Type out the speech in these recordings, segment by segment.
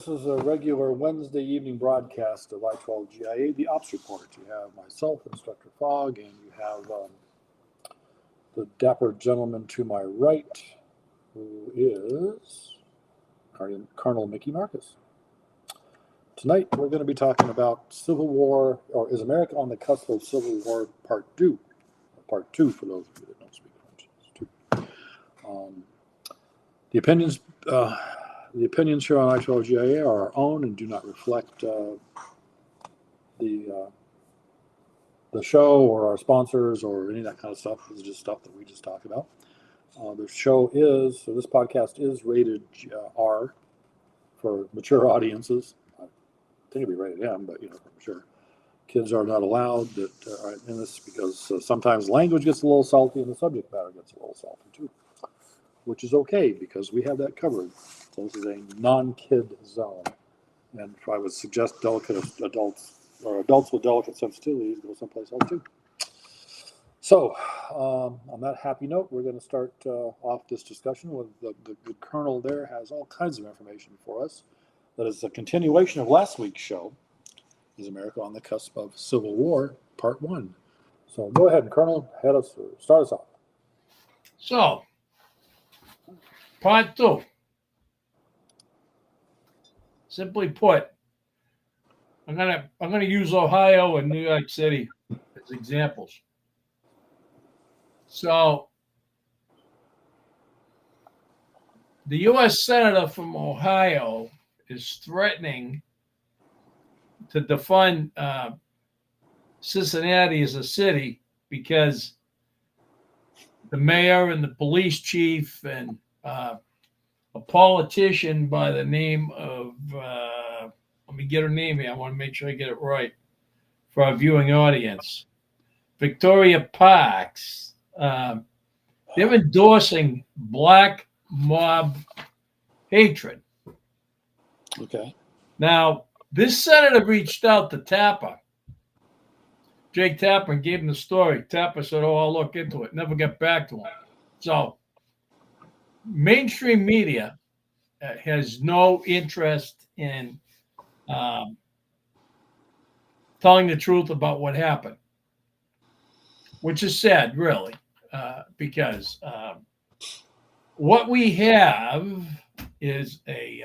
This is a regular Wednesday evening broadcast of I-12GIA, the Ops Report. You have myself, Instructor Fogg, and you have the dapper gentleman to my right, who is Colonel Mickey Marcus. Tonight, we're going to be talking about Civil War, or Is America on the Cusp of Civil War, Part 2. Part 2, for those of you that don't speak French. The opinions here on I-12GIA are our own and do not reflect the show or our sponsors or any of that kind of stuff. This is just stuff that we just talk about. This podcast is rated R for mature audiences. I think it'd be rated M, but for mature. Kids are not allowed that are in this because sometimes language gets a little salty and the subject matter gets a little salty too, which is okay because we have that covered. So this is a non-kid zone, and I would suggest delicate adults or adults with delicate sensitivities go someplace else too. So, on that happy note, we're going to start off this discussion with the Colonel. There has all kinds of information for us. That is a continuation of last week's show. Is America on the Cusp of Civil War, Part 1. So go ahead, Colonel, start us off. So, Part 2. Simply put, I'm gonna use Ohio and New York City as examples. So, the U.S. Senator from Ohio is threatening to defund Cincinnati as a city because the mayor and the police chief and a politician by the name of, let me get her name here. I want to make sure I get it right for our viewing audience. Victoria Parks. They're endorsing black mob hatred. Okay. Now, this senator reached out to Tapper, Jake Tapper, and gave him the story. Tapper said, I'll look into it. Never got back to him. So, mainstream media has no interest in telling the truth about what happened, which is sad, really, because what we have is a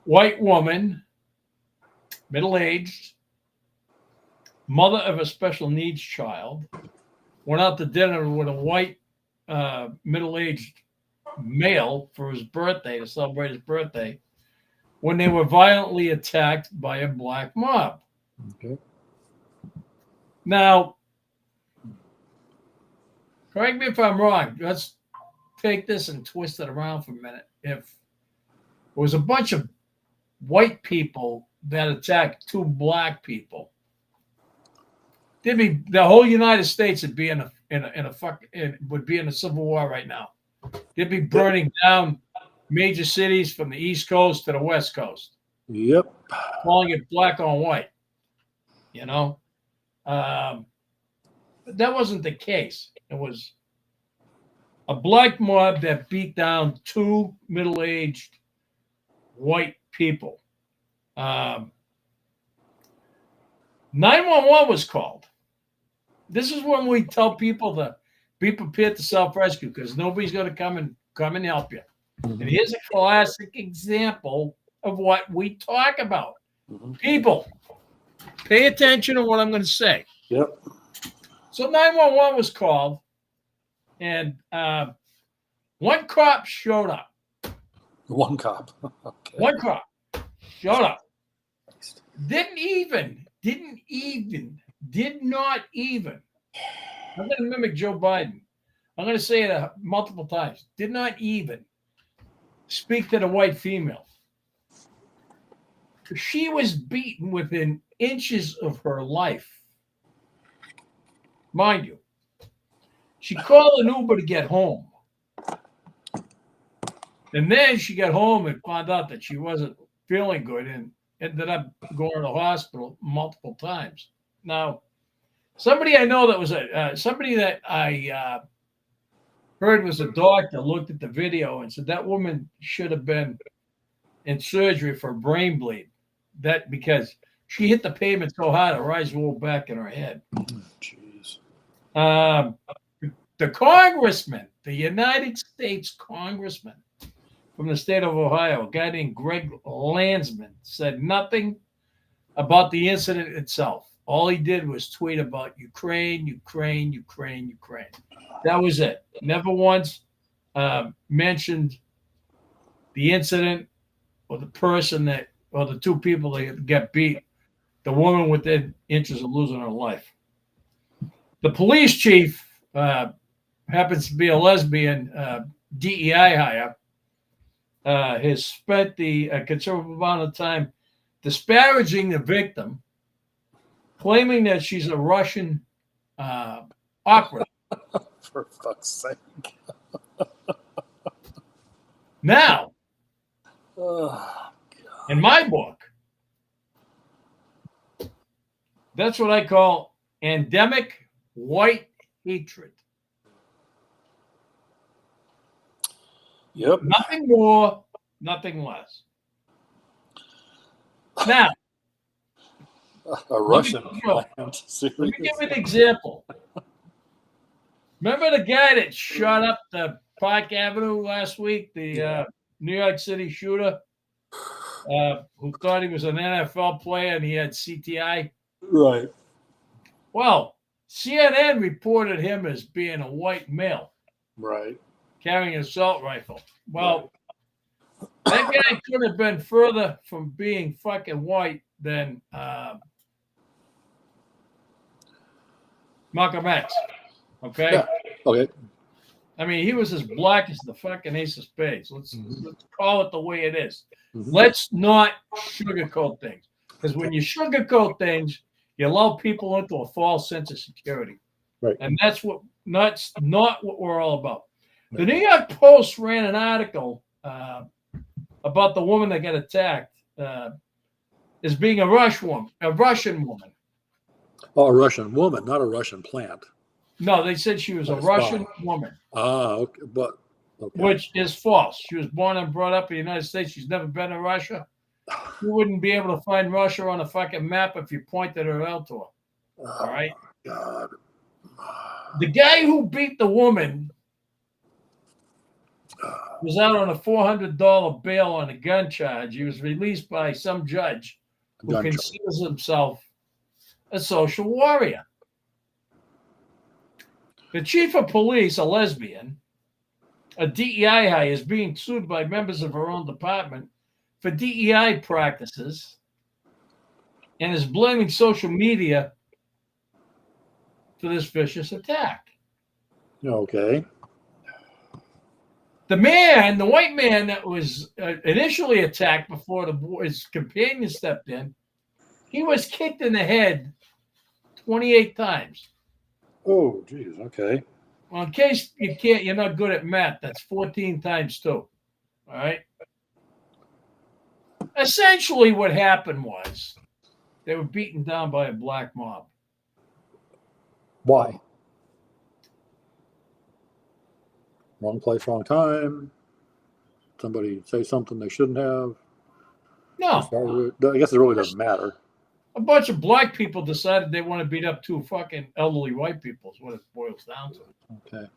white woman, middle-aged, mother of a special needs child, went out to dinner with a white middle-aged male for his birthday, to celebrate his birthday, when they were violently attacked by a black mob. Okay. Now, correct me if I'm wrong. Let's take this and twist it around for a minute. If it was a bunch of white people that attacked two black people, the whole United States would be in a civil war right now. They'd be burning down major cities from the East Coast to the West Coast. Yep. Calling it black on white. But that wasn't the case. It was a black mob that beat down two middle-aged white people. 911 was called. This is when we tell people to be prepared to self-rescue because nobody's going to come and help you. Mm-hmm. And here's a classic example of what we talk about. Mm-hmm. People, pay attention to what I'm going to say. Yep. So 911 was called, and one cop showed up. One cop. Okay. One cop showed up. Did not even. I'm going to mimic Joe Biden. I'm going to say it multiple times. Did not even speak to the white female. She was beaten within inches of her life. Mind you, she called an Uber to get home. And then she got home and found out that she wasn't feeling good and ended up going to the hospital multiple times. Now, somebody I know that was somebody that I heard was a doctor looked at the video and said that woman should have been in surgery for a brain bleed. That because she hit the pavement so hard, her eyes rolled back in her head. Jeez. The congressman, the United States congressman from the state of Ohio, a guy named Greg Landsman, said nothing about the incident itself. All he did was tweet about Ukraine, Ukraine, Ukraine, Ukraine. That was it. Never once mentioned the incident or the person that, or the two people that got beat, the woman within inches of losing her life. The police chief happens to be a lesbian DEI hire, has spent the considerable amount of time disparaging the victim, claiming that she's a Russian operative. For fuck's sake. Now, Oh, in my book, that's what I call endemic white hatred. yep. Nothing more, nothing less. Now, A Russian plant. let me give you an example. Remember the guy that shot up the Park Avenue last week, the New York City shooter, who thought he was an NFL player and he had CTI? Right. Well, CNN reported him as being a white male. Right. Carrying an assault rifle. Well, that guy could have been further from being fucking white than Malcolm X. Okay? Yeah. Okay. I mean, he was as black as the fucking ace of spades. Let's call it the way it is. Mhm. Let's not sugarcoat things. Because when you sugarcoat things, you allow people into a false sense of security. Right. And that's not what we're all about. The New York Post ran an article about the woman that got attacked as being a Russian woman. Oh, a Russian woman, not a Russian plant. No, they said she was a Russian woman. Ah, okay. But okay. Which is false. She was born and brought up in the United States. She's never been to Russia. You wouldn't be able to find Russia on a fucking map if you pointed her out to her. All right? God. The guy who beat the woman was out on a $400 bail on a gun charge. He was released by some judge who considers himself a social warrior. The chief of police, a lesbian, a DEI hire, is being sued by members of her own department for DEI practices and is blaming social media for this vicious attack. Okay. The man, the white man that was initially attacked before his companion stepped in, he was kicked in the head 28 times. Oh, geez. Okay. Well, in case you're not good at math, that's 14 times 2. All right. Essentially, what happened was they were beaten down by a black mob. Why? Wrong place, wrong time. Somebody say something they shouldn't have. No. I guess it really doesn't matter. A bunch of black people decided they want to beat up 2 fucking elderly white people is what it boils down to. Okay.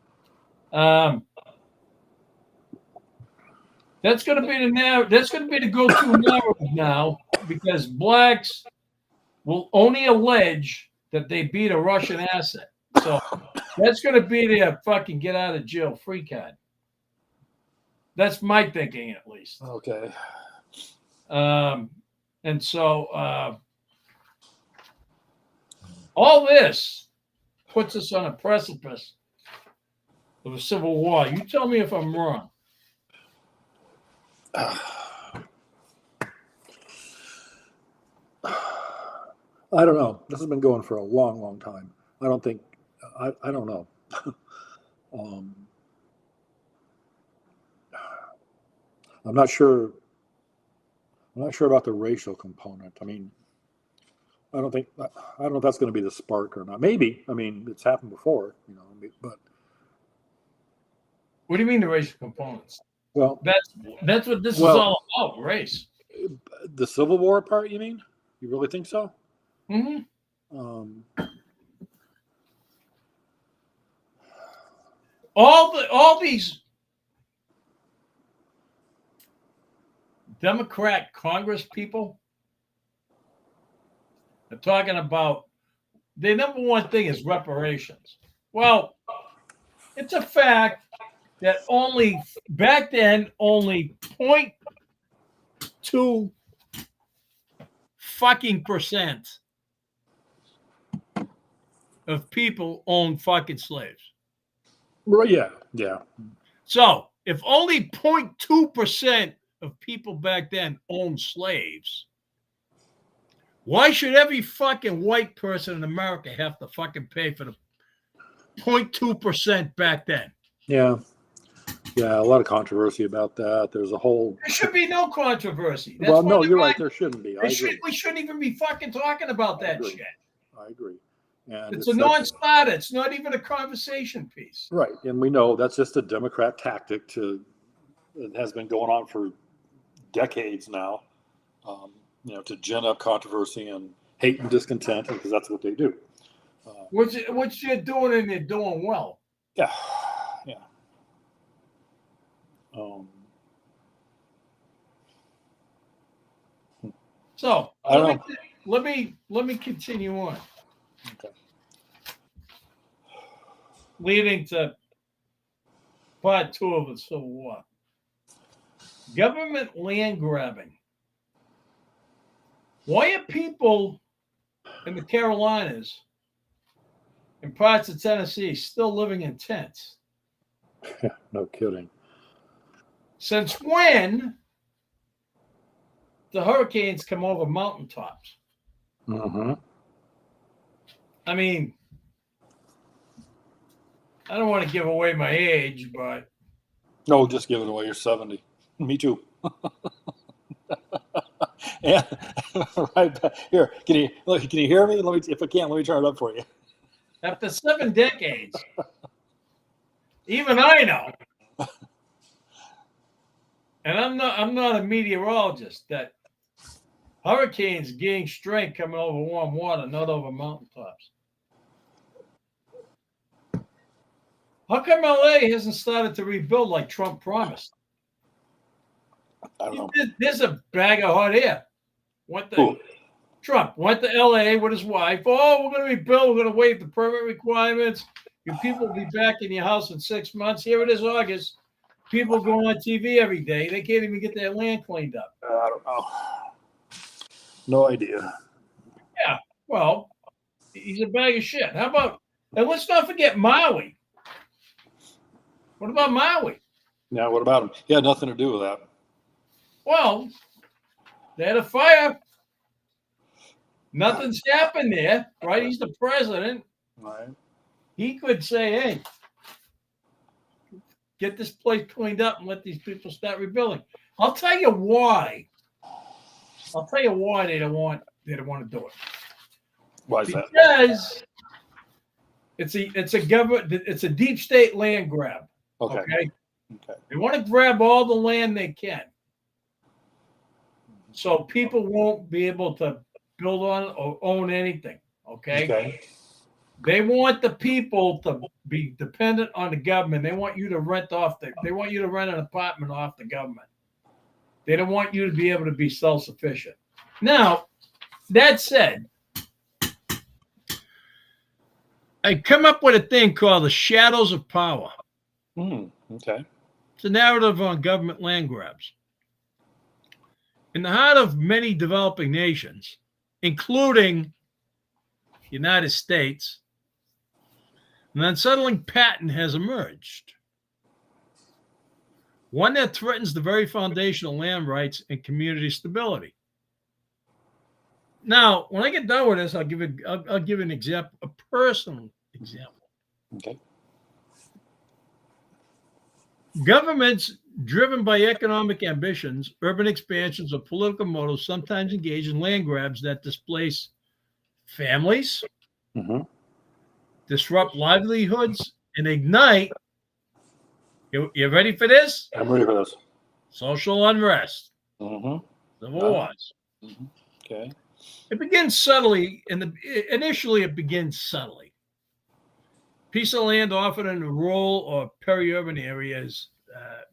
That's going to be the go-to narrative now, because blacks will only allege that they beat a Russian asset. So that's going to be their fucking get out of jail free card. That's my thinking, at least. Okay. And so all this puts us on a precipice of a civil war. You tell me if I'm wrong. I don't know. This has been going for a long, long time. I don't think. I don't know. I'm not sure. I'm not sure about the racial component. I mean, I don't know if that's going to be the spark or not. Maybe. I mean, it's happened before, but. What do you mean the racial components? Well, That's what this is all about, race. The Civil War part, you mean? You really think so? Mm-hmm. All these Democrat Congress people are talking about their number one thing is reparations. Well, it's a fact that back then only 0.2 fucking percent of people own fucking slaves. Right? Yeah. So if only 0.2% of people back then owned slaves, why should every fucking white person in America have to fucking pay for the 0.2% back then? Yeah, a lot of controversy about that. There's a whole. There should be no controversy. Well, no, you're right. There shouldn't be. We shouldn't even be fucking talking about that shit. I agree. And it's a non-starter. It's not even a conversation piece. Right, and we know that's just a Democrat tactic it has been going on for decades now. To gin up controversy and hate and discontent, because that's what they do. Which you're doing, and you're doing well. Yeah. So let me continue on. Okay. Leading to part 2 of the Civil War. Government land grabbing. Why are people in the Carolinas and parts of Tennessee still living in tents? No kidding. Since when the hurricanes come over mountaintops? Mm-hmm. I mean, I don't want to give away my age, but... No, just give it away. You're 70. Me too. Yeah, right back. Here, can you hear me? If I can't, let me turn it up for you. After 7 decades, even I know, and I'm not a meteorologist, that hurricanes gain strength coming over warm water, not over mountaintops. How come LA hasn't started to rebuild like Trump promised? I don't know. There's a bag of hot air. Trump went to LA with his wife. Oh, we're going to rebuild. We're going to waive the permit requirements. Your people will be back in your house in 6 months. Here it is, August. People go on TV every day. They can't even get their land cleaned up. I don't know. No idea. Yeah, well, he's a bag of shit. How about, and let's not forget Maui. What about Maui? Yeah, what about him? He had nothing to do with that. Well, they had a fire. Nothing's happened there, right? He's the president. Right. He could say, hey, get this place cleaned up and let these people start rebuilding. I'll tell you why. They don't want to do it. Why is that? Because it's a government. It's a deep state land grab. Okay. They want to grab all the land they can, so people won't be able to build on or own anything. Okay. They want the people to be dependent on the government. They want you to rent an apartment off the government. They don't want you to be able to be self-sufficient. Now, that said, I come up with a thing called the shadows of power. Okay. It's a narrative on government land grabs. In the heart of many developing nations, including the United States, an unsettling pattern has emerged. One that threatens the very foundation of land rights and community stability. Now, when I get done with this, I'll give an example, a personal example. Okay. Governments driven by economic ambitions, urban expansions, or political motives sometimes engage in land grabs that displace families, disrupt livelihoods, and ignite. You ready for this? I'm ready for this. social unrest, Mm-hmm. civil wars. Mm-hmm. Okay. It begins subtly, initially it begins subtly. Piece of land offered in the rural or peri-urban areas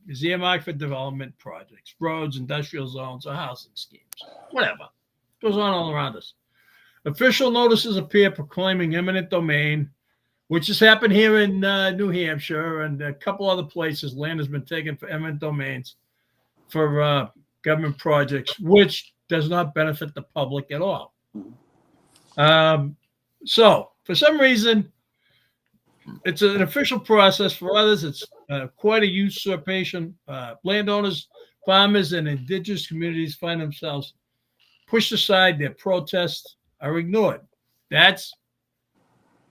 is earmarked for development projects, roads, industrial zones, or housing schemes. Whatever. Goes on all around us. Official notices appear proclaiming eminent domain, which has happened here in New Hampshire and a couple other places. Land has been taken for eminent domains for government projects, which does not benefit the public at all. So, for some reason, it's an official process. For others, it's quite a usurpation. Landowners, farmers, and indigenous communities find themselves pushed aside. Their protests are ignored. That's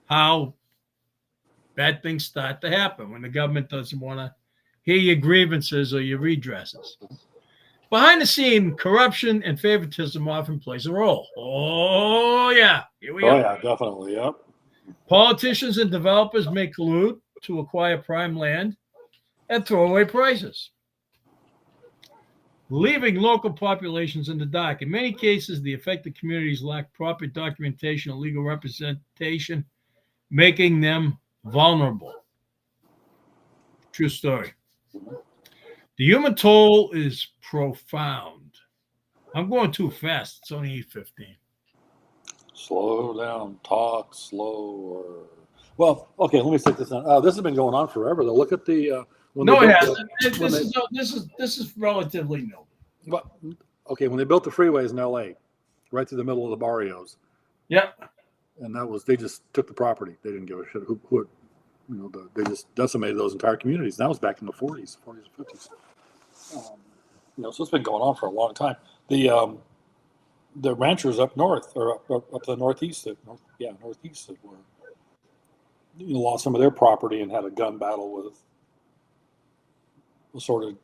how bad things start to happen when the government doesn't want to hear your grievances or your redresses. Behind the scene, corruption and favoritism often plays a role. Oh, yeah. Here we go. Oh, yeah, definitely. Yep. Politicians and developers may collude to acquire prime land and throw away prices, leaving local populations in the dark. In many cases, the affected communities lack proper documentation and legal representation, making them vulnerable. True story. The human toll is profound. I'm going too fast. It's only 8:15. Slow down, talk slow. Well, okay, let me take this down. This has been going on forever, though. Look at the no, it hasn't. This is relatively new. But okay, when they built the freeways in LA, right through the middle of the barrios. Yep. And they just took the property. They didn't give a shit who they just decimated those entire communities. That was back in the 40s or 50s. So it's been going on for a long time. The ranchers up north or up the northeast, northeast that were lost some of their property and had a gun battle with sort of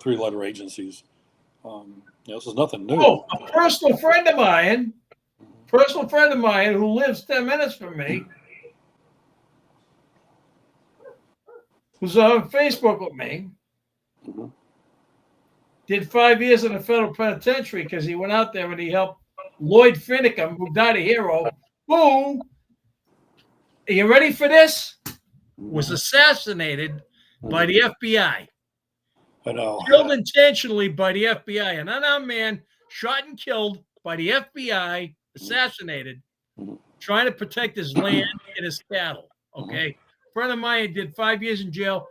three-letter agencies. This is nothing new. Oh, a personal friend of mine who lives 10 minutes from me, who's on Facebook with me, did 5 years in a federal penitentiary because he went out there and he helped Lloyd Finicum, who died a hero, who, are you ready for this? Was assassinated by the FBI. I know. Killed intentionally by the FBI. An unarmed man shot and killed by the FBI, assassinated, trying to protect his land and his cattle. Okay. A friend of mine did 5 years in jail.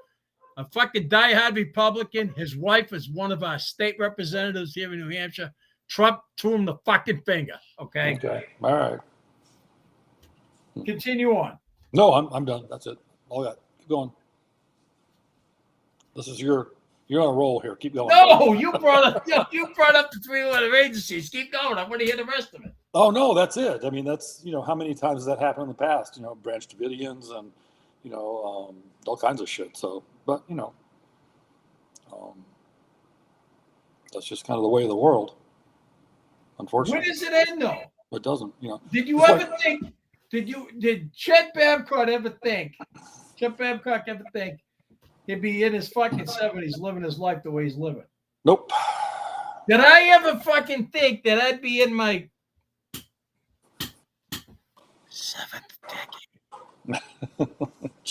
A fucking diehard Republican. His wife is one of our state representatives here in New Hampshire. Trump threw him the fucking finger. Okay. Okay. All right. Continue on. No, I'm done. That's it. All that. Keep going. This is you're on a roll here. Keep going. No, you brought up the three-letter agencies. Keep going. I want to hear the rest of it. Oh no, that's it. I mean, that's how many times has that happened in the past? Branch Davidians and all kinds of shit. So, but that's just kind of the way of the world. Unfortunately, when does it end though? It doesn't. Did you ever think? Did Chet Babcock ever think he'd be in his fucking 70s living his life the way he's living? Nope. Did I ever fucking think that I'd be in my 7th decade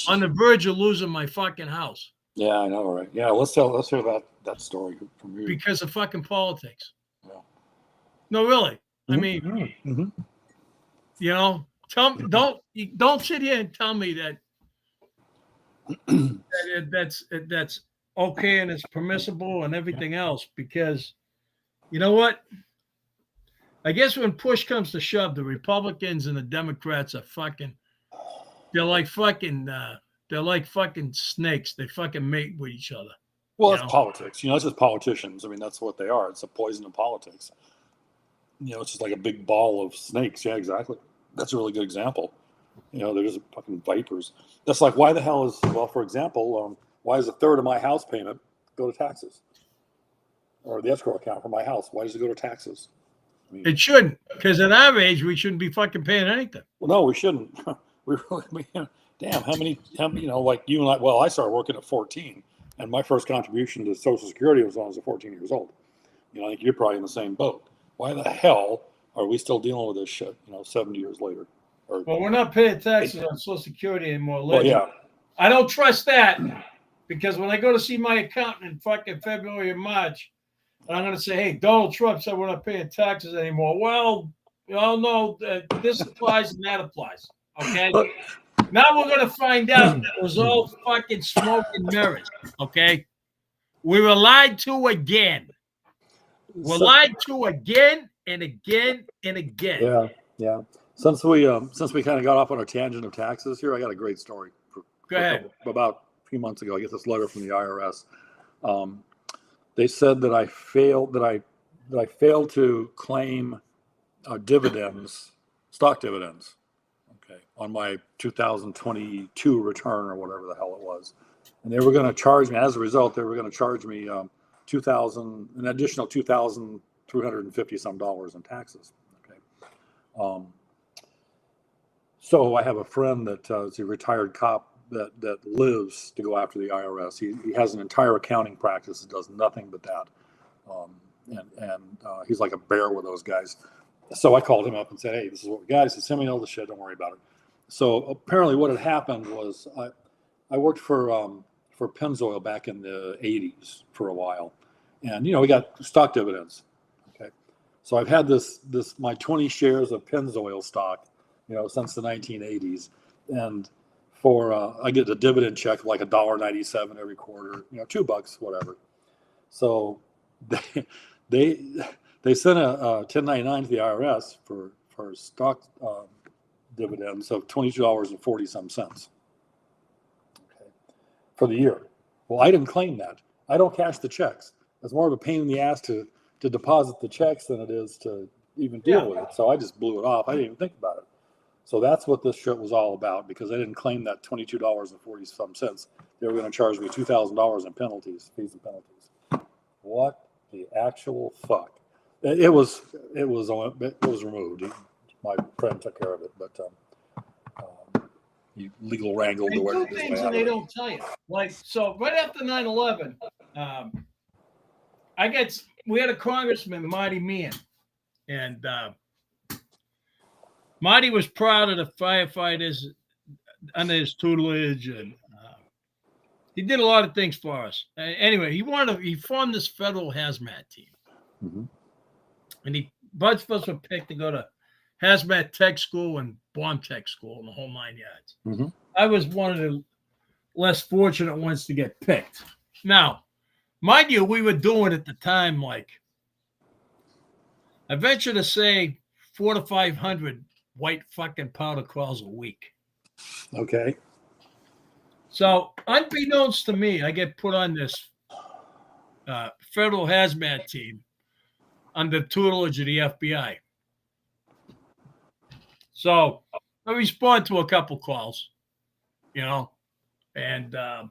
on the verge of losing my fucking house? Yeah, I know, right? Yeah, let's hear that story from you. Because of fucking politics. Yeah. No, really. Mm-hmm. I mean, don't sit here and tell me that that's okay and it's permissible and everything else, because you know what? I guess when push comes to shove, the Republicans and the Democrats are they're like fucking snakes. They fucking mate with each other. Well, it's politics. It's just politicians. I mean, that's what they are. It's a poison of politics. It's just like a big ball of snakes. Yeah, exactly. That's a really good example. They're just fucking vipers. That's like, why the hell for example, why does a third of my house payment go to taxes? Or the escrow account for my house, why does it go to taxes? I mean, it shouldn't, because at our age, we shouldn't be fucking paying anything. Well, no, we shouldn't. We really, damn, how many, like you and I, well, I started working at 14. And my first contribution to Social Security was when I was 14 years old. I think you're probably in the same boat. Why the hell are we still dealing with this shit, 70 years later? Well, we're not paying taxes on Social Security anymore. Well, yeah. I don't trust that, because when I go to see my accountant in fucking February or March, and I'm going to say, hey, Donald Trump said we're not paying taxes anymore. Well, you all know that this applies and that applies. Okay? Now we're going to find out that it was all fucking smoke and mirrors. Okay? We were lied to again. We're lied to again and again and again. Yeah, yeah. Since we kind of got off on a tangent of taxes here, I got a great story. Go ahead. About a few months ago, I get this letter from the IRS. They said that I failed to claim dividends, stock dividends, okay, on my 2022 return or whatever the hell it was, and they were going to charge me. As a result, they were going to charge me an additional $2,350 some dollars in taxes. Okay, so I have a friend that is a retired cop that lives to go after the IRS. He has an entire accounting practice that does nothing but that, and he's like a bear with those guys. So I called him up and said, "Hey, this is what we got." He said, "Send me all the shit. Don't worry about it." So apparently, what had happened was I worked for Pennzoil back in the '80s for a while, and we got stock dividends. Okay, so I've had my 20 shares of Pennzoil stock, since the 1980s, and I get a dividend check of like $1.97 every quarter, $2, whatever. So they sent a 1099 to the IRS for stock dividends of $22.40 some cents. Okay, for the year. Well, I didn't claim that. I don't cash the checks. It's more of a pain in the ass to deposit the checks than it is to even deal with it. So I just blew it off. I didn't even think about it. So that's what this shit was all about, because I didn't claim that $22.40 some cents. They were going to charge me $2,000 in fees and penalties. What the actual fuck? It was removed. My friend took care of it, but you legal wrangled the way. Two things that they don't tell you. So right after 9/11, we had a congressman, Marty Meehan, and Marty was proud of the firefighters under his tutelage, and he did a lot of things for us. Anyway, he formed this federal hazmat team, and a bunch of us were picked to go to hazmat tech school and bomb tech school and the whole 9 yards. I was one of the less fortunate ones to get picked. Now, mind you, we were doing at the time, I venture to say 400 to 500 white fucking powder calls a week. Okay. So, unbeknownst to me, I get put on this federal hazmat team under tutelage of the FBI. So, I respond to a couple calls, and I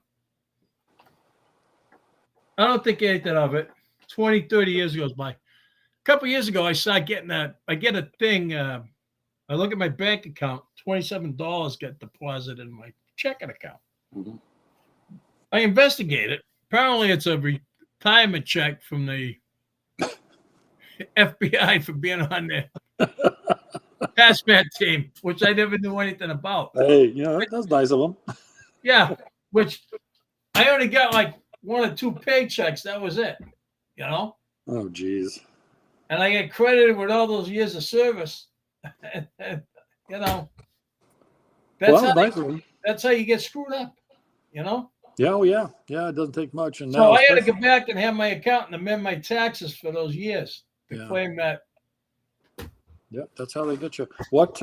don't think anything of it. 20, 30 years goes by. A couple years ago, I get a thing. I look at my bank account, $27 get deposited in my checking account. I investigate it. Apparently, it's a retirement check from the FBI for being on the hazmat team, which I never knew anything about. Hey, that's nice of them. Yeah, which I only got like 1 or 2 paychecks. That was it, Oh, geez. And I get credited with all those years of service. That's how you get screwed up, Yeah, oh yeah. Yeah, it doesn't take much. And so now I had to go back and have my accountant amend my taxes for those years to claim that. Yeah, that's how they get you. What,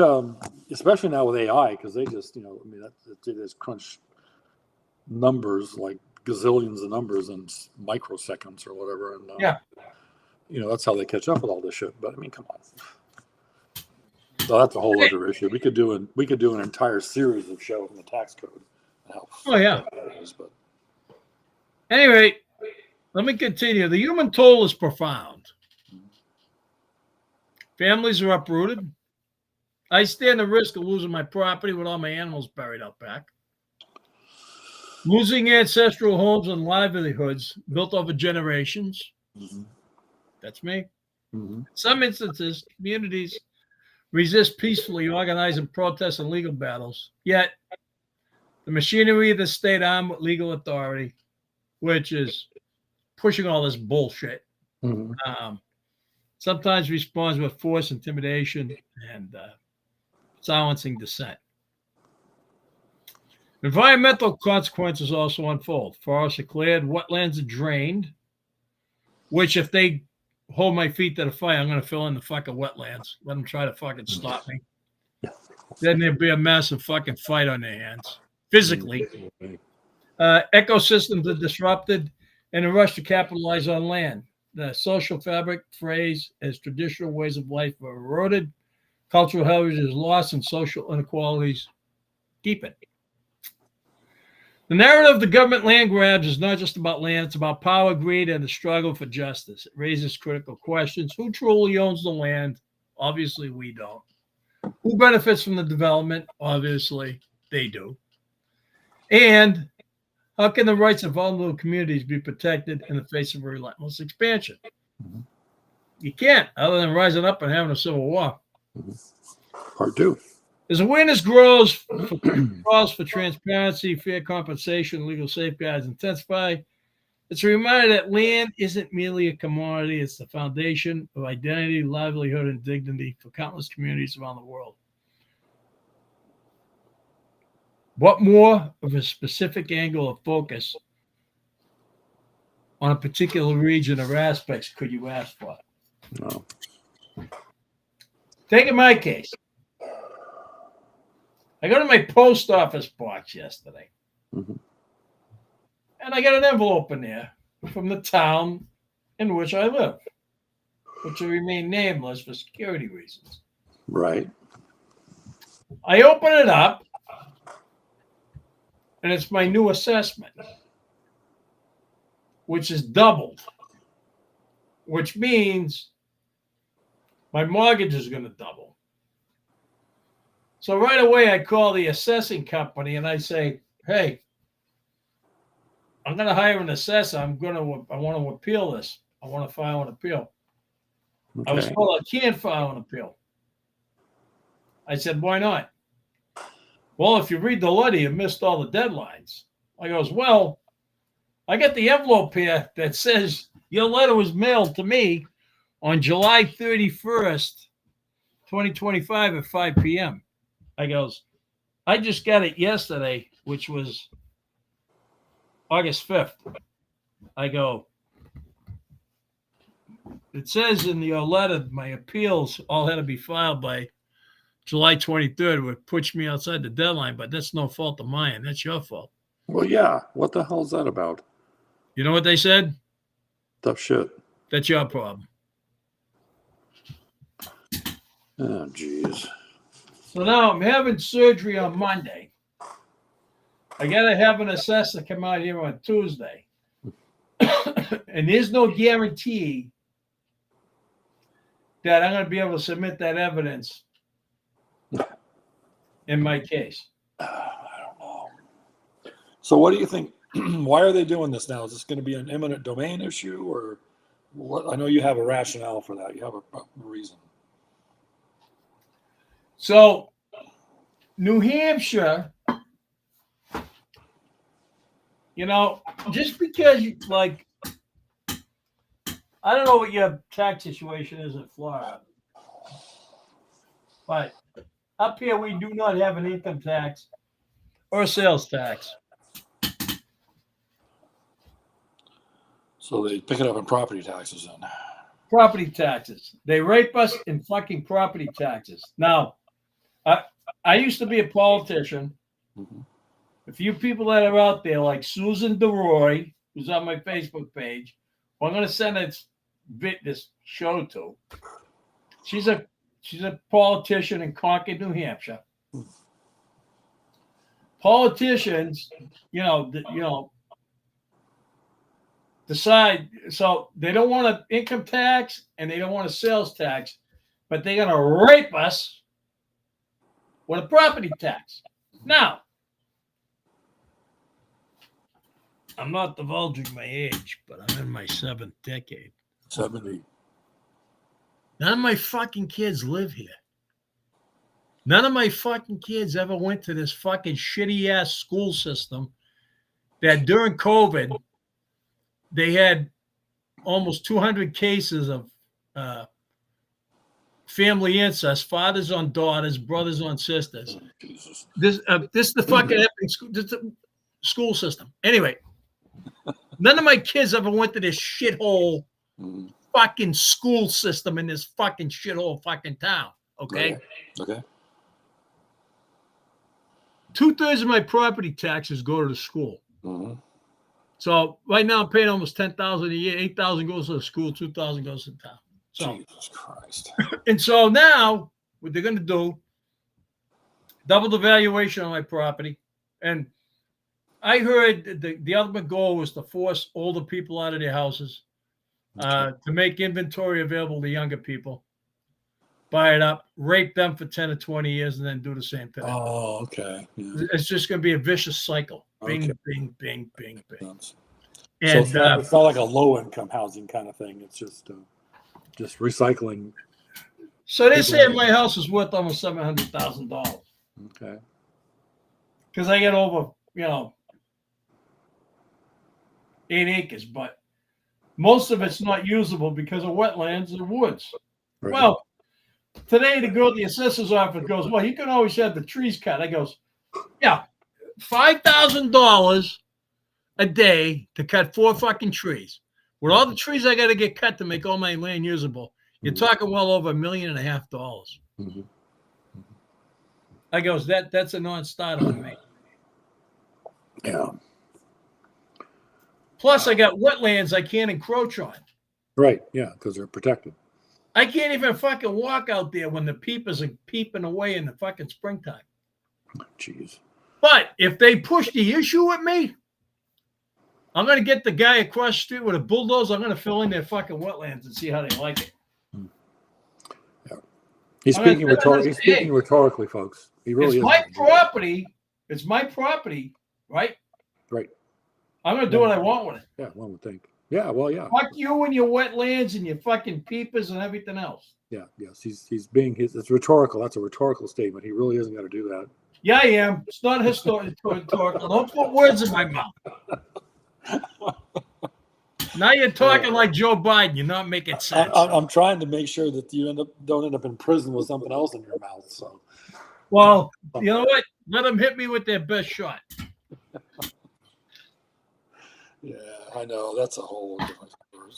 especially now with AI, because they just, they just crunch numbers like gazillions of numbers in microseconds or whatever, and that's how they catch up with all this shit. But I mean, come on. So that's a whole other issue. We could do an entire series of shows on the tax code. But anyway, let me continue. The human toll is profound. Families are uprooted. I stand the risk of losing my property with all my animals buried out back. Losing ancestral homes and livelihoods built over generations. Mm-hmm. That's me. Mm-hmm. In some instances, communities resist peacefully, organizing protests and legal battles. Yet, the machinery of the state armed with legal authority, which is pushing all this bullshit, Mm-hmm. sometimes responds with force, intimidation, and silencing dissent. Environmental consequences also unfold. Forests are cleared, wetlands are drained, which if they hold my feet to the fire, I'm going to fill in the fucking wetlands. Let them try to fucking stop me. Then there'd be a massive fucking fight on their hands, physically. Ecosystems are disrupted in a rush to capitalize on land. The social fabric, phrase, as traditional ways of life are eroded, cultural heritage is lost, and social inequalities deepen. The narrative of the government land grabs is not just about land, it's about power, greed, and the struggle for justice. It raises critical questions. Who truly owns the land? Obviously, we don't. Who benefits from the development? Obviously, they do. And how can the rights of vulnerable communities be protected in the face of relentless expansion? Mm-hmm. You can't, other than rising up and having a civil war. Mm-hmm. Part two. As awareness grows for calls for transparency, fair compensation, legal safeguards intensify, it's a reminder that land isn't merely a commodity, it's the foundation of identity, livelihood, and dignity for countless communities around the world. What more of a specific angle of focus on a particular region or aspects could you ask for? No. Take in my case. I go to my post office box yesterday, Mm-hmm. and I got an envelope in there from the town in which I live, which will remain nameless for security reasons. Right. I open it up, and it's my new assessment, which is doubled, which means my mortgage is going to double. So right away, I call the assessing company and I say, hey, I'm going to hire an assessor. I want to appeal this. I want to file an appeal. Okay. I was told I can't file an appeal. I said, why not? Well, if you read the letter, you missed all the deadlines. I goes, well, I got the envelope here that says your letter was mailed to me on July 31st, 2025 at 5 p.m. I goes, I just got it yesterday, which was August 5th. I go, it says in your letter, my appeals all had to be filed by July 23rd, which puts me outside the deadline, but that's no fault of mine. That's your fault. Well, yeah. What the hell is that about? You know what they said? Tough shit. That's your problem. Oh, jeez. So now I'm having surgery on Monday. I got to have an assessor come out here on Tuesday. And there's no guarantee that I'm going to be able to submit that evidence in my case. I don't know. So what do you think? Why are they doing this now? Is this going to be an eminent domain issue or what? I know you have a rationale for that. You have a reason. So New Hampshire, just because you I don't know what your tax situation is in Florida, but up here we do not have an income tax or a sales tax. So they pick it up in property taxes then. Property taxes. They rape us in fucking property taxes. Now, I used to be a politician. Mm-hmm. A few people that are out there, like Susan DeRoy, who's on my Facebook page, who I'm going to send this show to. She's a politician in Concord, New Hampshire. Politicians, decide. So they don't want an income tax and they don't want a sales tax, but they're going to rape us with a property tax. Now, I'm not divulging my age, but I'm in my 7th decade. 70. None of my fucking kids live here. None of my fucking kids ever went to this fucking shitty ass school system that during COVID, they had almost 200 cases of family incest, fathers on daughters, brothers on sisters. Oh, Jesus. This is the fucking epic school system. Anyway, none of my kids ever went to this shithole fucking school system in this fucking shithole fucking town. Okay. Okay. 2/3 of my property taxes go to the school. Mm-hmm. So right now I'm paying almost $10,000 a year. 8,000 goes to the school. 2,000 goes to the town. So, Jesus Christ. And so now what they're going to do, double the valuation on my property. And I heard the ultimate goal was to force older people out of their houses, to make inventory available to younger people, buy it up, rape them for 10 or 20 years, and then do the same thing. Oh, okay. Yeah. It's just going to be a vicious cycle. Bing, Okay. bing, bing, bing, bing. So And it's not like a low-income housing kind of thing. It's just recycling. so they say my house is worth almost $700,000 Okay. because I get over, 8 acres, but most of it's not usable because of wetlands and woods. Right. Well, today the girl at the assessor's office goes, well, you can always have the trees cut. I goes, yeah, $5,000 a day to cut 4 fucking trees. With all the trees I got to get cut to make all my land usable, you're talking well over $1.5 million. Mm-hmm. I goes, that's a non-starter for me. Yeah. Plus, I got wetlands I can't encroach on. Right. Yeah, because they're protected. I can't even fucking walk out there when the peepers are peeping away in the fucking springtime. Jeez. But if they push the issue with me, I'm going to get the guy across the street with a bulldozer. I'm going to fill in their fucking wetlands and see how they like it. Yeah. He's speaking rhetorically, folks. He really is. It's my property. It's my property, right? Right. I'm going to do what I want with it. Yeah, one would think. Yeah, well, yeah. Fuck you and your wetlands and your fucking peepers and everything else. Yeah, yes. He's being it's rhetorical. That's a rhetorical statement. He really isn't going to do that. Yeah, I am. It's not rhetorical. Don't put words in my mouth. Now you're talking like Joe Biden. You're not making sense. I'm trying to make sure that you don't end up in prison with something else in your mouth. So, well, you know what? Let them hit me with their best shot. Yeah, I know. That's a whole different story.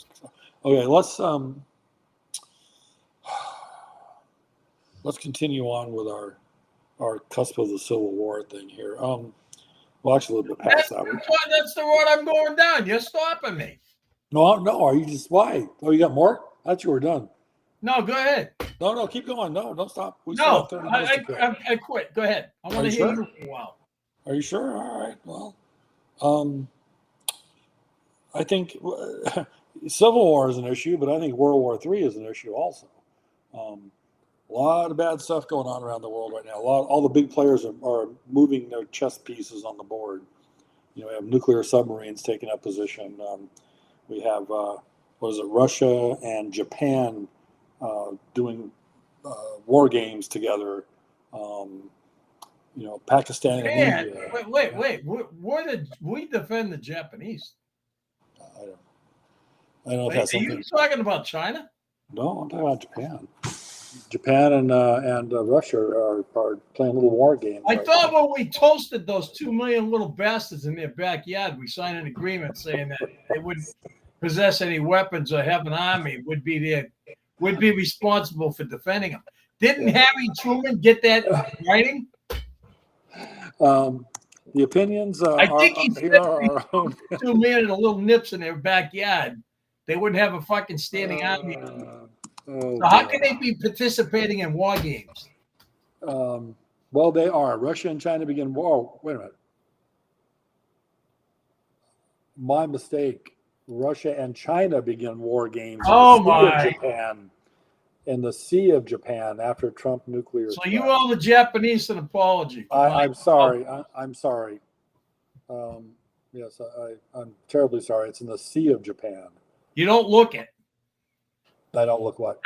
Okay, let's continue on with our cusp of the Civil War thing here. Well, actually, a little bit past that. That's the road I'm going down. You're stopping me. No. Are you just why? Oh, you got more? I thought you were done. No, go ahead. No, keep going. No, don't stop. No, I quit. Go ahead. I want to hear you for a while. Are you sure? All right. Well, I think Civil War is an issue, but I think World War III is an issue also. A lot of bad stuff going on around the world right now. All the big players are moving their chess pieces on the board. We have nuclear submarines taking up position. We have Russia and Japan doing war games together. Pakistan and India. Wait. Where did we defend the Japanese? I don't know if that's something. Are you talking about China? No, I'm talking about Japan. Japan and Russia are playing little war games. I thought when we toasted those 2 million little bastards in their backyard, we signed an agreement saying that they wouldn't possess any weapons or have an army, would be responsible for defending them. Didn't Harry Truman get that in writing? The opinions I think he said our own. 2 million little nips in their backyard. They wouldn't have a fucking standing army. So how can they be participating in war games? Well, they are. Russia and China begin war. Wait a minute. My mistake. Russia and China begin war games in the Sea of Japan after Trump nuclear. So you owe the Japanese an apology. I'm sorry. I'm sorry. Yes, I'm terribly sorry. It's in the Sea of Japan. You don't look it. I don't look what?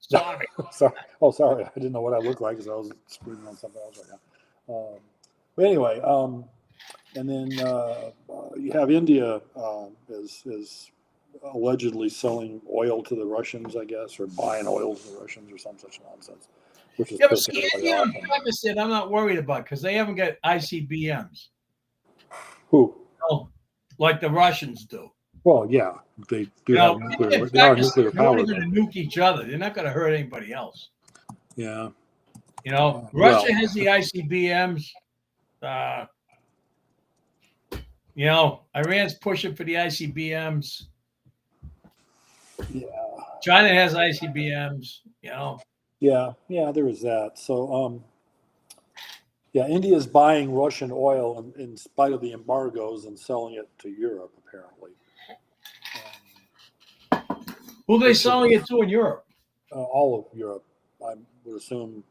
Sorry. Sorry. Oh, sorry. I didn't know what I looked like because I was screaming on something else right now. But anyway, and then you have India is allegedly selling oil to the Russians, I guess, or buying oil to the Russians or some such nonsense, which is Yeah, but pissing see, everybody India off. and Pakistan, I'm not worried about because they haven't got ICBMs. Who? Oh, like the Russians do. Well, yeah, they do You have know, nuclear. India and They are Pakistan, nuclear they're only powered, going though. to nuke each other. They're not going to hurt anybody else. Yeah. You know, Well, Russia has the ICBMs. You know, Iran's pushing for the ICBMs. yeah. China has ICBMs. You know, Yeah, there is that. So, yeah, India is buying Russian oil in spite of the embargoes and selling it to Europe, apparently. who are they selling it to in Europe? All of Europe, I would assume.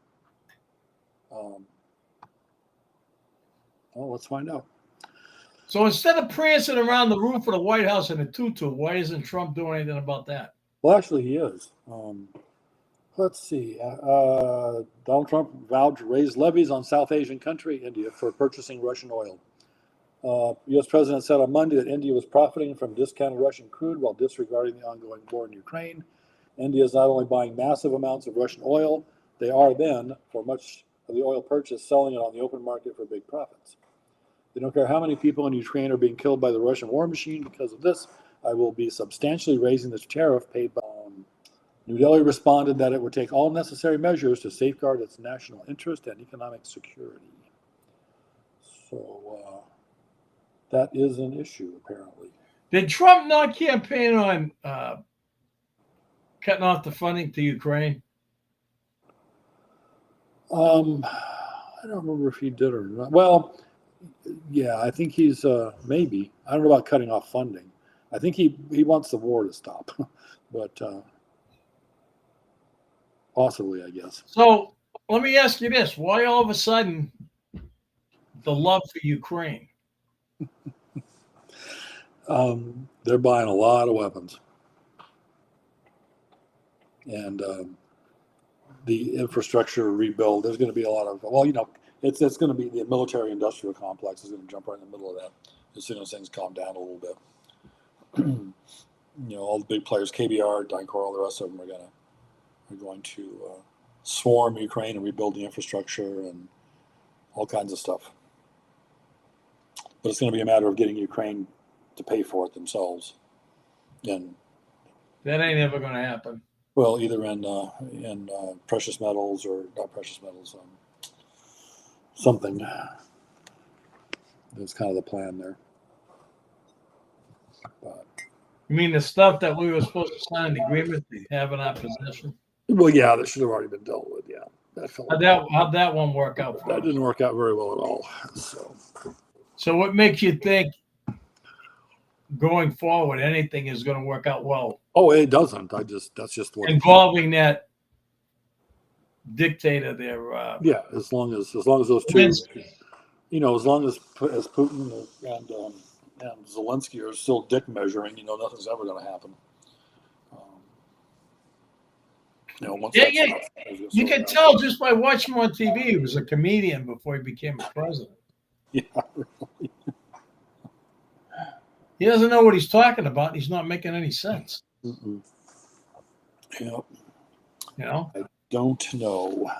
Well, let's find out. So instead of prancing around the roof of the White House in a tutu, why isn't Trump doing anything about that? Well, actually, he is. Let's see. Donald Trump vowed to raise levies on South Asian country, India, for purchasing Russian oil. U.S. President said on Monday that India was profiting from discounted Russian crude while disregarding the ongoing war in Ukraine. India is not only buying massive amounts of Russian oil, they are then, for much of the oil purchase, selling it on the open market for big profits. They don't care how many people in Ukraine are being killed by the Russian war machine because of this. I will be substantially raising the tariff paid by. New Delhi responded that it would take all necessary measures to safeguard its national interest and economic security. So that is an issue, apparently. Did Trump not campaign on cutting off the funding to Ukraine? I don't remember if he did or not. Well, yeah, I think he's maybe. I don't know about cutting off funding. I think he wants the war to stop, but possibly, I guess. So let me ask you this: why all of a sudden the love for Ukraine? They're buying a lot of weapons, and the infrastructure rebuild. There's going to be a lot of. Well, it's going to be the military-industrial complex is going to jump right in the middle of that as soon as things calm down a little bit. All the big players, KBR, Dyncor, all the rest of them are going to swarm Ukraine and rebuild the infrastructure and all kinds of stuff. But it's going to be a matter of getting Ukraine to pay for it themselves. And that ain't ever going to happen. Well, either in precious metals or not precious metals, something. That's kind of the plan there. But, you mean the stuff that we were supposed to sign an agreement to have in our possession? Well, yeah, that should have already been dealt with. Yeah, how'd that one work out? That didn't work out very well at all. So what makes you think going forward anything is going to work out well? Oh, it doesn't. That's just what involving that dictator there. Yeah, as long as those two, as long as Putin and Zelensky are still dick measuring, nothing's ever going to happen. You can tell just by watching him on TV. He was a comedian before he became a president. Yeah, really. He doesn't know what he's talking about. He's not making any sense. Mm-mm. Yep. I don't know.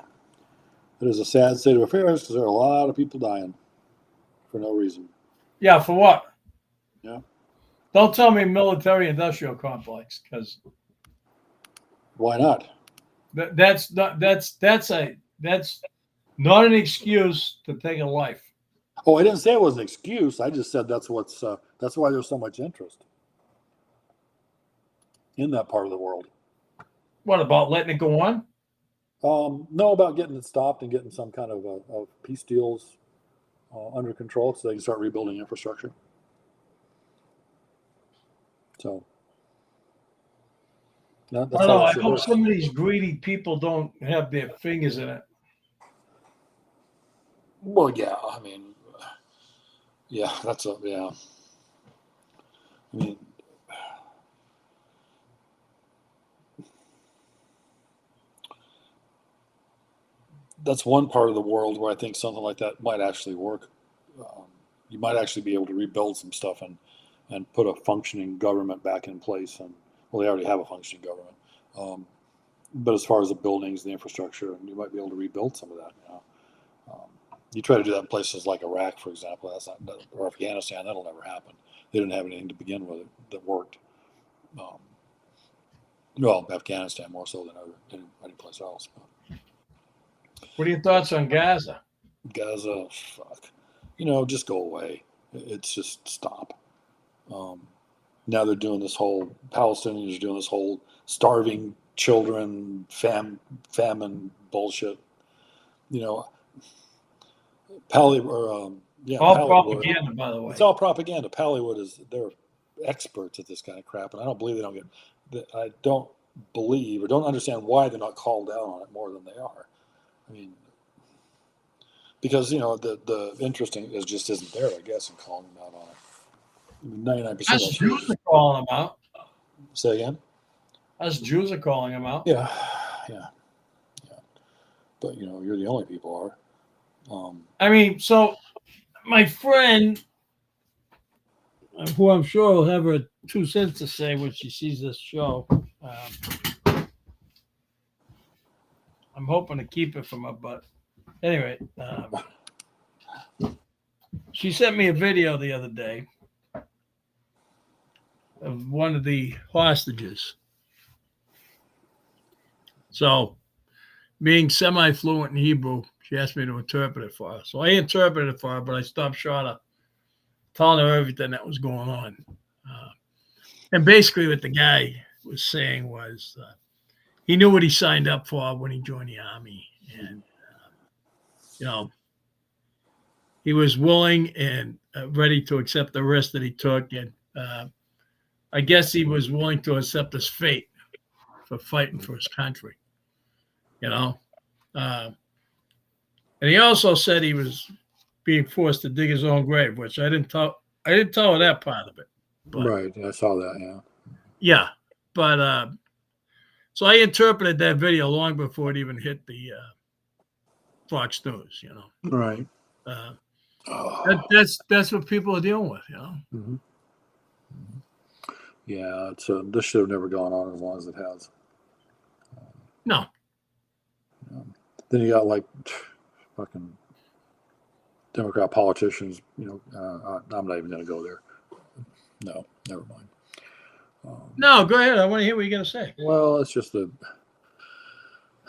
It is a sad state of affairs because there are a lot of people dying for no reason. Yeah, for what? Yeah. Don't tell me military-industrial complex, because why not? That's not an excuse to take a life. Oh, I didn't say it was an excuse. I just said that's why there's so much interest in that part of the world. What about letting it go on? No, about getting it stopped and getting some kind of peace deals under control so they can start rebuilding infrastructure. So, I hope some of these greedy people don't have their fingers in it. Well, yeah, I mean, Yeah, that's a yeah. I mean, that's one part of the world where I think something like that might actually work. Um, you might actually be able to rebuild some stuff and put a functioning government back in place. And well, they already have a functioning government. But as far as the buildings, the infrastructure, and you might be able to rebuild some of that. You try to do that in places like Iraq, for example, that's not, or Afghanistan, that'll never happen. They didn't have anything to begin with that worked. Um, well, Afghanistan more so than any place else. But What are your thoughts on Gaza? Gaza, fuck, just go away. It's just stop. Um, Now they're doing this whole Palestinians are doing this whole starving children, famine bullshit. You know, All Pallywood. propaganda, by the It's way. all propaganda. Pallywood they're experts at this kind of crap, and I don't believe they don't get. I don't believe or don't understand why they're not called out on it more than they are. I mean, because the interesting is just isn't there, I guess, in calling them out on it. I mean, 99% Us of those Jews shows. are calling them out. Say again. Us Jews are calling them out. Yeah, yeah, yeah. But you're the only people are. I mean, so my friend, who I'm sure will have her 2 cents to say when she sees this show, I'm hoping to keep it from her, but anyway, she sent me a video the other day of one of the hostages. So, being semi-fluent in Hebrew, she asked me to interpret it for her. So I interpreted it for her, but I stopped short of telling her everything that was going on. And basically, what the guy was saying was he knew what he signed up for when he joined the army, and he was willing and ready to accept the risk that he took, and I guess he was willing to accept his fate for fighting for his country. Uh, and he also said he was being forced to dig his own grave, which I didn't tell. I didn't tell her that part of it, but Right. I saw that. Yeah. yeah. But so I interpreted that video long before it even hit the Fox News. Right. Uh, Oh. that's what people are dealing with. Mm-hmm. Yeah. This should have never gone on as long as it has. No. Then you got like fucking Democrat politicians. I'm not even going to go there. No, never mind. No, go ahead. I want to hear what you're going to say. Well, it's just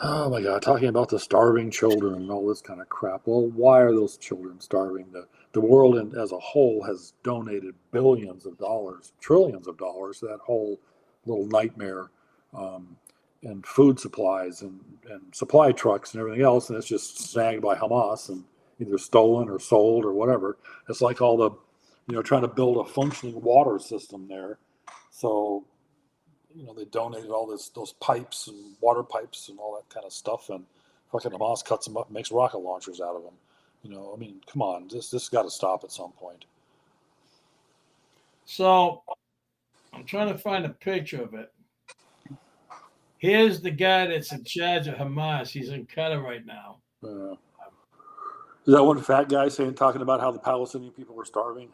oh my God, talking about the starving children and all this kind of crap. Well, why are those children starving? The world as a whole has donated billions of dollars, trillions of dollars to that whole little nightmare, and food supplies and supply trucks and everything else, and it's just snagged by Hamas and either stolen or sold or whatever. It's like all the, trying to build a functioning water system there. So they donated all those pipes and water pipes and all that kind of stuff, and fucking Hamas cuts them up and makes rocket launchers out of them. I mean, come on, this got to stop at some point. So I'm trying to find a picture of it. Here's the guy that's in charge of Hamas. He's in Qatar right now. Is that one fat guy talking about how the Palestinian people were starving?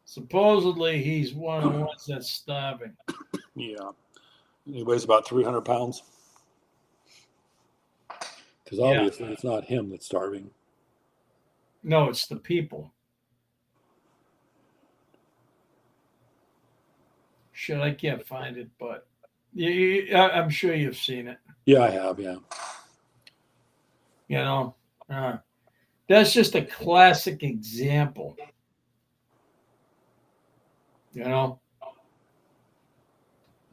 Supposedly, he's one of the ones that's starving. Yeah. He weighs about 300 pounds. Because obviously it's not him that's starving. No, it's the people. Shit, I can't find it, but I'm sure you've seen it. Yeah, I have, yeah. That's just a classic example.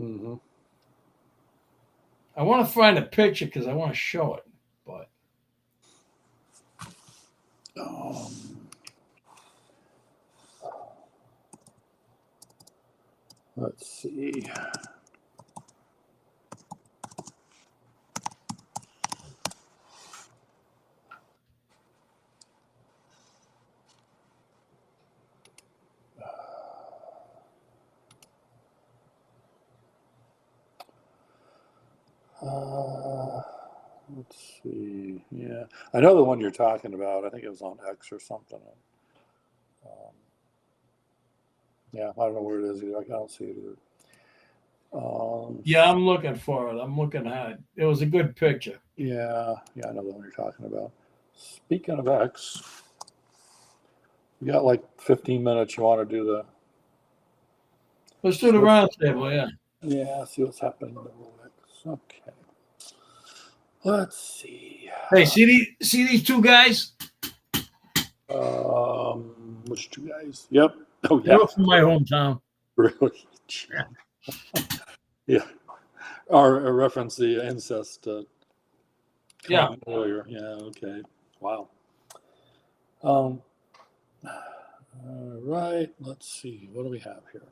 Mm-hmm. I want to find a picture because I want to show it, but let's see. Let's see. Yeah, I know the one you're talking about. I think it was on X or something. Um, yeah, I don't know where it is either. I don't see it either. Yeah, I'm looking for it. I'm looking at it. It was a good picture. Yeah, I know the one you're talking about. Speaking of X, you got like 15 minutes. You want to do the Let's do the round table, yeah. Yeah, see what's happening in the world X. Okay. Let's see. Hey, see these two guys? Which two guys? Yep. Oh They yeah. were from my hometown. Really? Yeah. Yeah. Or reference the incest Yeah. comment earlier. Yeah. Okay. Wow. All right. Let's see. What do we have here?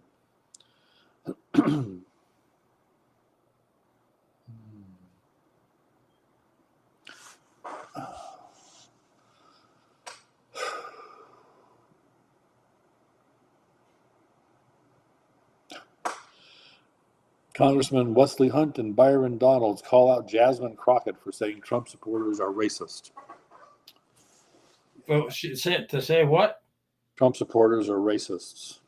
Congressman Wesley Hunt and Byron Donalds call out Jasmine Crockett for saying Trump supporters are racist. Well, to say what? Trump supporters are racists.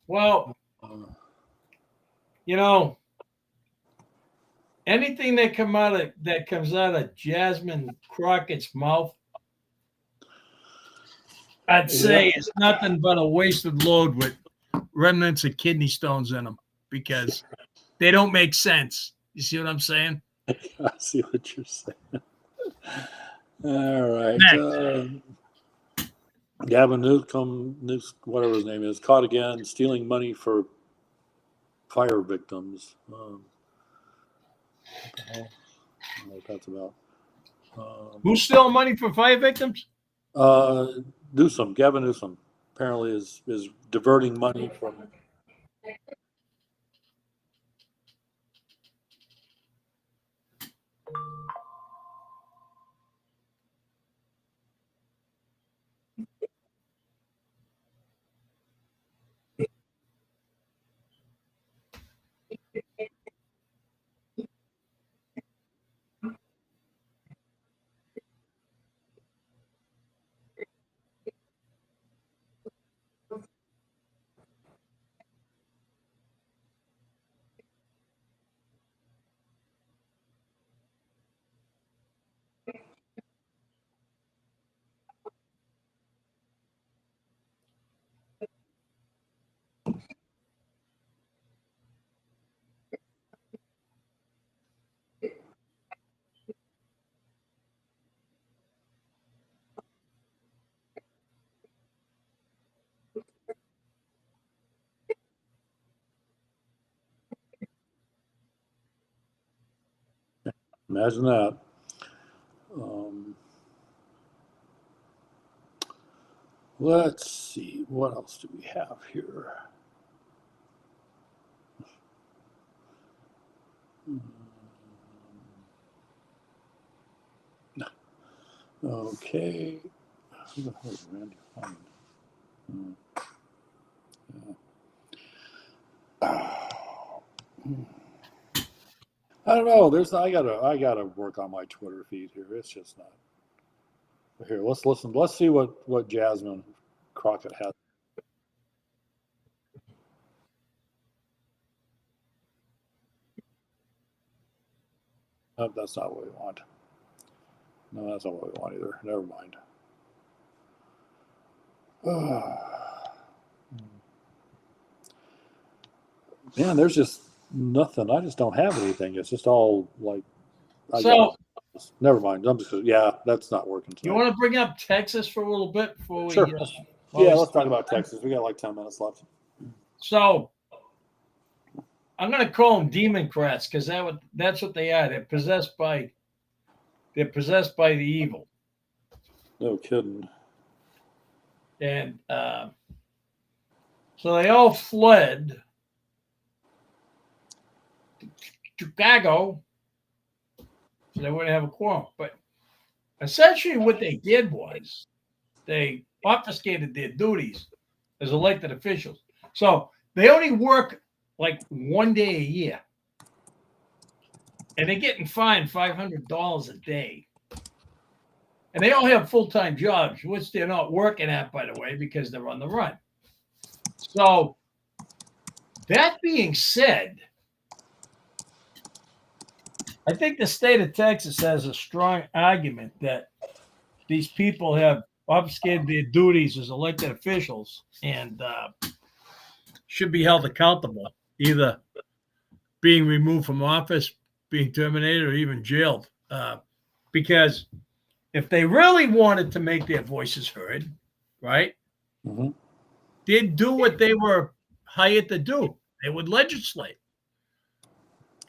Well, anything that comes out of Jasmine Crockett's mouth, I'd say it's nothing but a wasted load with remnants of kidney stones in them because they don't make sense. You see what I'm saying? I see what you're saying. All right. Gavin Newsom, whatever his name is, caught again stealing money for fire victims. What the hell? I don't know what that's about. Who's stealing money for fire victims? Gavin Newsom, apparently is diverting money from. Imagine that. Let's see. What else do we have here? Okay. Who the hell is Randy Fine? I don't know. I gotta work on my Twitter feed here. It's just not. Here, let's listen. Let's see what Jasmine Crockett has. Oh, that's not what we want. No, that's not what we want either. Never mind. Man, there's just nothing. I just don't have anything. It's just all like. Never mind. I'm just that's not working tonight. You want to bring up Texas for a little bit before we? Sure. Let's talk about Texas. We got like 10 minutes left. So I'm going to call them Democrats because that's what they are. They're possessed by the evil. No kidding. And so they all fled to Chicago so they wouldn't have a quorum. But essentially what they did was they obfuscated their duties as elected officials. So they only work like one day a year. and they're getting fined $500 a day. And they all have full-time jobs, which they're not working at, by the way, because they're on the run. So, that being said, I think the state of Texas has a strong argument that these people have obfuscated their duties as elected officials and should be held accountable, either being removed from office, being terminated, or even jailed. Because if they really wanted to make their voices heard, right, they'd do what they were hired to do. They would legislate.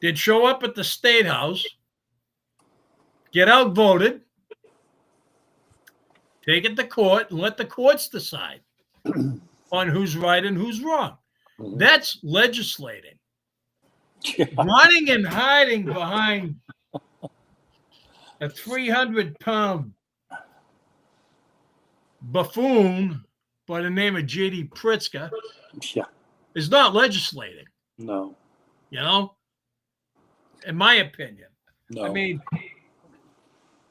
They'd show up at the State House, get outvoted, take it to court, and let the courts decide on who's right and who's wrong. That's legislating. Running and hiding behind a 300-pound buffoon by the name of J.D. Pritzker is not legislating. No. You know? In my opinion. No. I mean,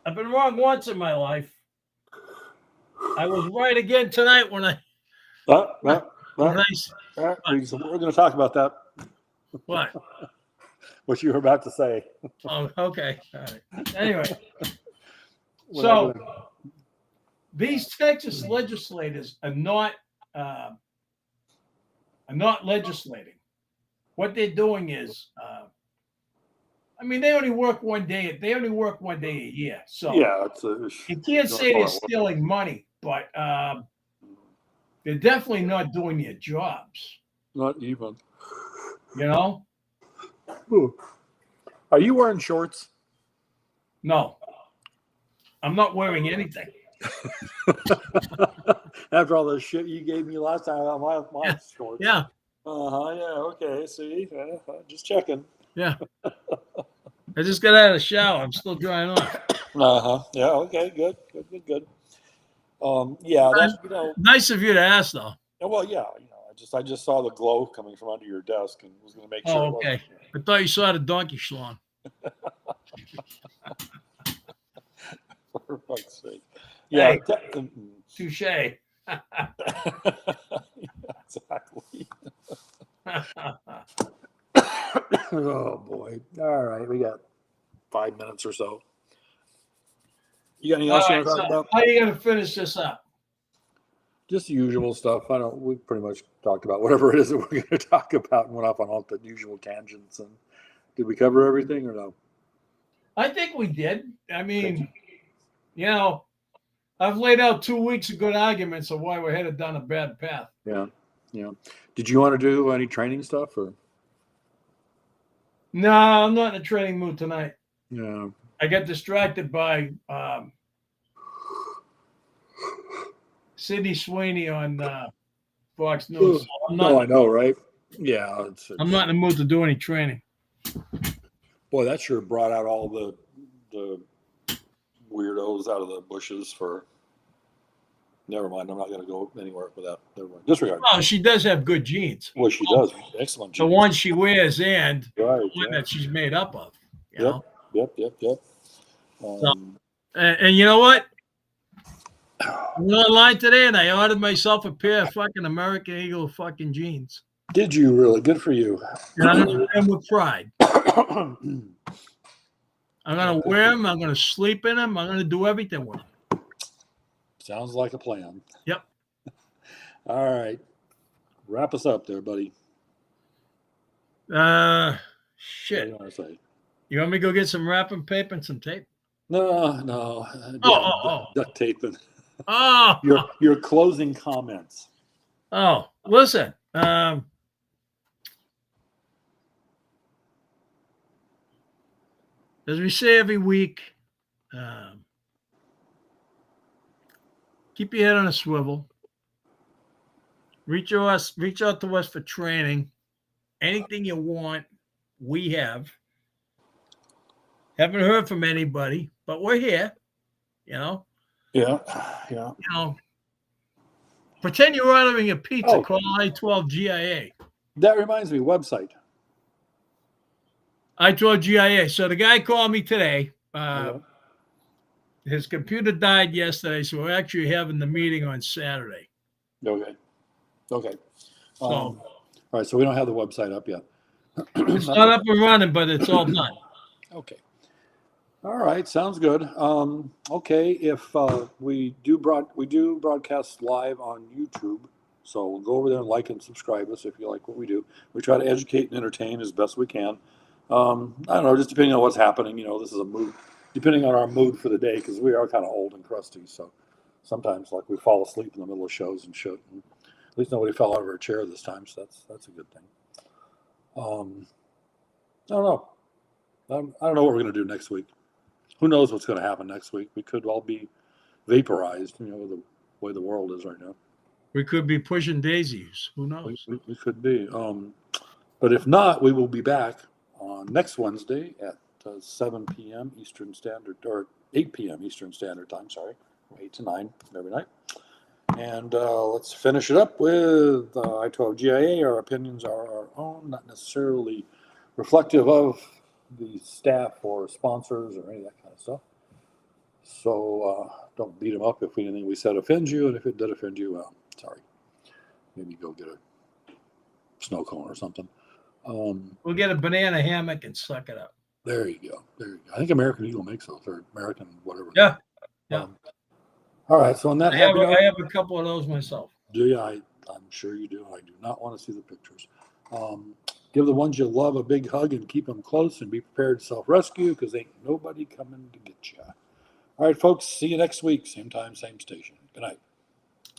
I've been wrong once in my life. I was right again tonight when I... We're going to talk about that. What? What you were about to say. Oh, okay. All right. Anyway. So, these Texas legislators are not legislating. What they're doing is, they only work one day. They only work one day a year. So yeah, you can't say they're stealing money, but they're definitely not doing their jobs. Not even. You know? Ooh. Are you wearing shorts? No. I'm not wearing anything. After all the shit you gave me last time on my shorts. Yeah. Yeah, okay. See, just checking. Yeah. I just got out of the shower. I'm still drying off. Yeah, okay, good. Yeah, that's, nice of you to ask, though. Well, yeah, I just saw the glow coming from under your desk and was going to make sure. Oh, okay. I thought you saw the donkey schlong. For fuck's sake. Yeah. Hey, touche. Exactly. Oh boy! All right, we got 5 minutes or so. You got anything else you want to talk about? How are you going to finish this up? Just the usual stuff. We pretty much talked about whatever it is that we're going to talk about and went off on all the usual tangents. And did we cover everything or no? I think we did. I mean, I've laid out 2 weeks of good arguments of why we're headed down a bad path. Yeah. Did you want to do any training stuff or? No, I'm not in a training mood tonight. Yeah. I got distracted by Sydney Sweeney on Fox News. I know, right? Yeah. I'm not in the mood to do any training. Boy, that sure brought out all the weirdos out of the bushes for. Never mind. I'm not going to go anywhere with that. Never mind. Disregard. Oh, she does have good jeans. Well, she does. Excellent jeans. The one she wears and the one that she's made up of. Yep. And you know what? I went online today and I ordered myself a pair of fucking American Eagle fucking jeans. Did you really? Good for you. And I'm going to wear them with pride. I'm going to wear them. I'm going to sleep in them. I'm going to do everything with them. Sounds like a plan. Yep. All right. Wrap us up there, buddy. Shit. What do you want to say? You want me to go get some wrapping paper and some tape? No. Duct tape and your closing comments. Oh, listen. As we say every week, keep your head on a swivel. Reach out to us for training. Anything you want, we have. Haven't heard from anybody, but we're here. Yeah. Pretend you're ordering a pizza. Call I-12 GIA. That reminds me, website. I told GIA. So the guy called me today. Okay. His computer died yesterday, so we're actually having the meeting on Saturday. Okay. So All right. So we don't have the website up yet. it's not up and running, but it's all done. Okay. All right. Sounds good. Okay. If we do broadcast live on YouTube, so go over there and like and subscribe us if you like what we do. We try to educate and entertain as best we can. I don't know, just depending on what's happening. This is a mood, depending on our mood for the day, because we are kind of old and crusty. So sometimes, like, we fall asleep in the middle of shows and shit. And at least nobody fell out of our chair this time, so that's a good thing. I don't know. I don't know what we're going to do next week. Who knows what's going to happen next week? We could all be vaporized, the way the world is right now. We could be pushing daisies. Who knows? We could be. But if not, we will be back on next Wednesday at 7 p.m. Eastern Standard, or 8 p.m. Eastern Standard Time, sorry. 8 to 9 every night. And let's finish it up with I-12GIA. Our opinions are our own, not necessarily reflective of the staff or sponsors or any of that kind of stuff. So don't beat them up if anything we said offends you, and if it did offend you, well, sorry. Maybe go get a snow cone or something. We'll get a banana hammock and suck it up. There you go. I think American Eagle makes those, or American whatever. Yeah. All right. So on that, I have a couple of those myself. Do you? I'm sure you do. I do not want to see the pictures. Give the ones you love a big hug and keep them close, and be prepared to self-rescue, because ain't nobody coming to get you. All right, folks. See you next week. Same time, same station. Good night.